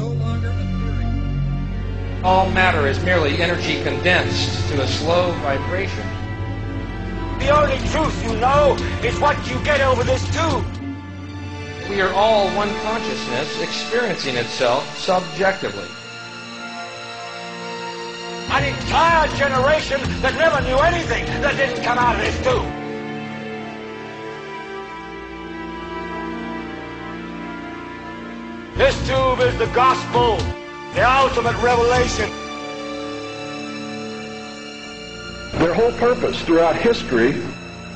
no longer a theory. All matter is merely energy condensed to a slow vibration. The only truth you know is what you get over this tube. We are all one consciousness experiencing itself subjectively. An entire generation that never knew anything that didn't come out of this tube. This tube is the gospel, the ultimate revelation. Their whole purpose throughout history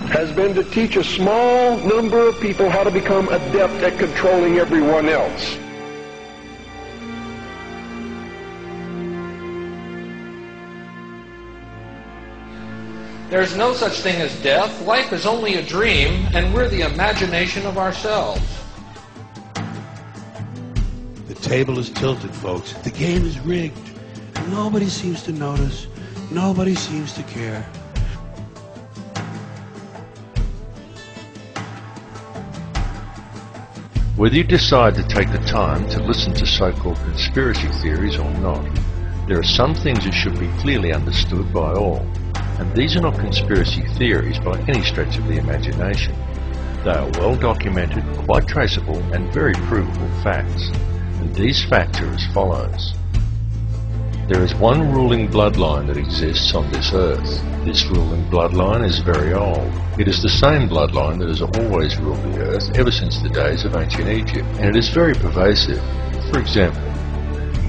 has been to teach a small number of people how to become adept at controlling everyone else. There's no such thing as death. Life is only a dream, and we're the imagination of ourselves. The table is tilted, folks. The game is rigged. Nobody seems to notice. Nobody seems to care. Whether you decide to take the time to listen to so-called conspiracy theories or not, there are some things that should be clearly understood by all. And these are not conspiracy theories by any stretch of the imagination. They are well documented, quite traceable, and very provable facts. And these facts are as follows. There is one ruling bloodline that exists on this earth. This ruling bloodline is very old. It is the same bloodline that has always ruled the earth ever since the days of ancient Egypt, and it is very pervasive. For example,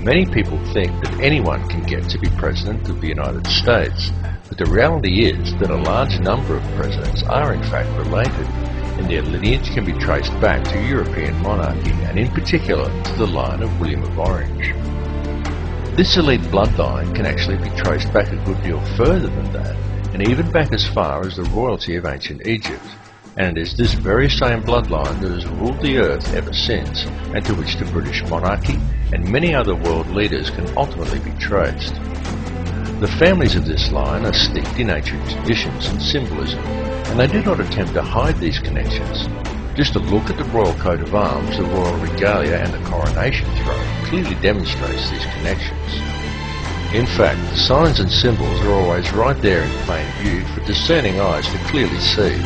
many people think that anyone can get to be President of the United States, but the reality is that a large number of presidents are in fact related, and their lineage can be traced back to European monarchy, and in particular to the line of William of Orange. This elite bloodline can actually be traced back a good deal further than that, and even back as far as the royalty of ancient Egypt. And it is this very same bloodline that has ruled the earth ever since, and to which the British monarchy and many other world leaders can ultimately be traced. The families of this line are steeped in ancient traditions and symbolism, and they do not attempt to hide these connections. Just a look at the royal coat of arms, the royal regalia and the coronation throne clearly demonstrates these connections. In fact, the signs and symbols are always right there in plain view for discerning eyes to clearly see.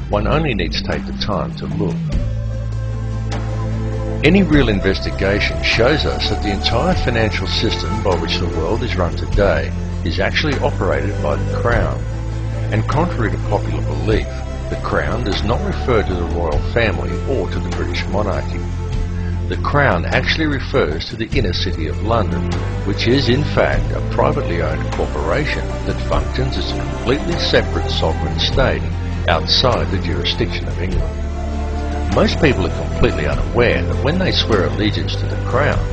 One only needs to take the time to look. Any real investigation shows us that the entire financial system by which the world is run today is actually operated by the Crown. And contrary to popular belief, the Crown does not refer to the royal family or to the British monarchy. The Crown actually refers to the inner city of London, which is in fact a privately owned corporation that functions as a completely separate sovereign state outside the jurisdiction of England. Most people are completely unaware that when they swear allegiance to the Crown,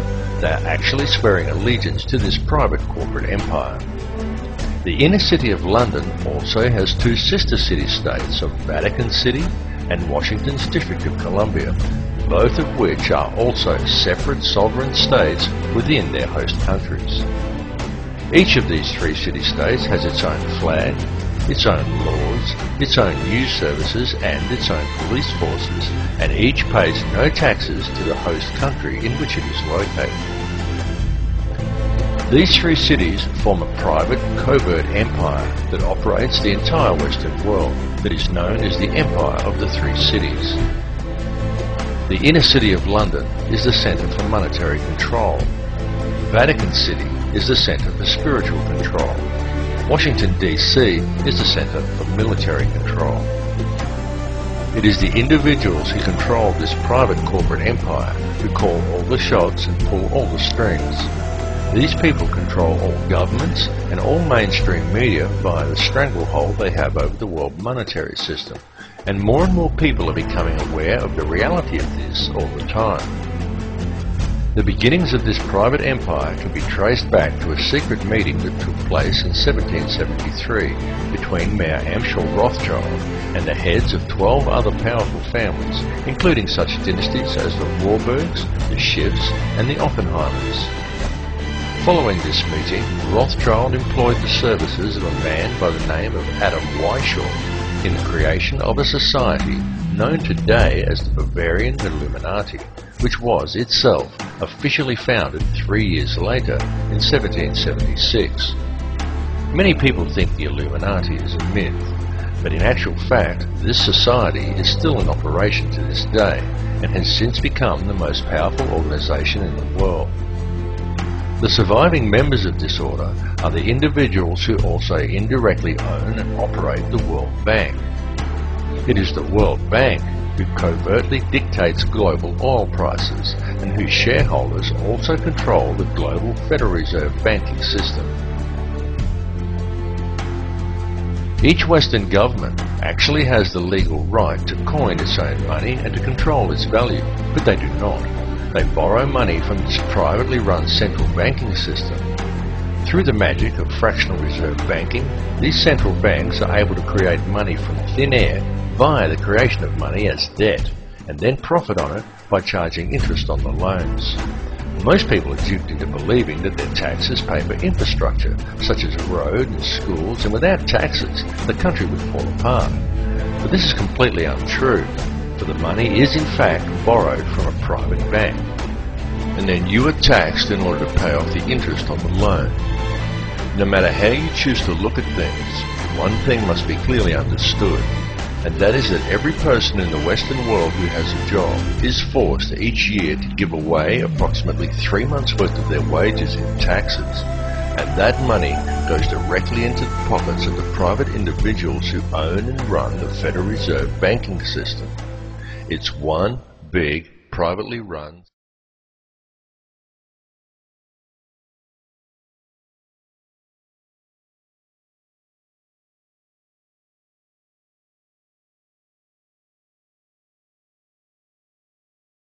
they are actually swearing allegiance to this private corporate empire. The inner city of London also has two sister city-states of Vatican City and Washington's District of Columbia, both of which are also separate sovereign states within their host countries. Each of these three city-states has its own flag, its own laws, its own news services and its own police forces, and each pays no taxes to the host country in which it is located. These three cities form a private, covert empire that operates the entire Western world, that is known as the Empire of the Three Cities. The inner city of London is the centre for monetary control. Vatican City is the centre for spiritual control. Washington, D.C. is the centre for military control. It is the individuals who control this private corporate empire who call all the shots and pull all the strings. These people control all governments and all mainstream media via the stranglehold they have over the world monetary system, and more people are becoming aware of the reality of this all the time. The beginnings of this private empire can be traced back to a secret meeting that took place in 1773 between Mayor Amschel Rothschild and the heads of 12 other powerful families, including such dynasties as the Warburgs, the Schiffs and the Oppenheimers. Following this meeting, Rothschild employed the services of a man by the name of Adam Weishaupt in the creation of a society known today as the Bavarian Illuminati, which was itself officially founded 3 years later in 1776. Many people think the Illuminati is a myth, but in actual fact, this society is still in operation to this day and has since become the most powerful organization in the world. The surviving members of this order are the individuals who also indirectly own and operate the World Bank. It is the World Bank who covertly dictates global oil prices and whose shareholders also control the global Federal Reserve banking system. Each Western government actually has the legal right to coin its own money and to control its value, but they do not. They borrow money from this privately run central banking system. Through the magic of fractional reserve banking, these central banks are able to create money from thin air via the creation of money as debt, and then profit on it by charging interest on the loans. Most people are duped into believing that their taxes pay for infrastructure, such as a road and schools, and without taxes, the country would fall apart. But this is completely untrue, for the money is in fact borrowed from a private bank. And then you are taxed in order to pay off the interest on the loan. No matter how you choose to look at things, one thing must be clearly understood, and that is that every person in the Western world who has a job is forced each year to give away approximately 3 months' worth of their wages in taxes, and that money goes directly into the pockets of the private individuals who own and run the Federal Reserve banking system. It's one big, privately run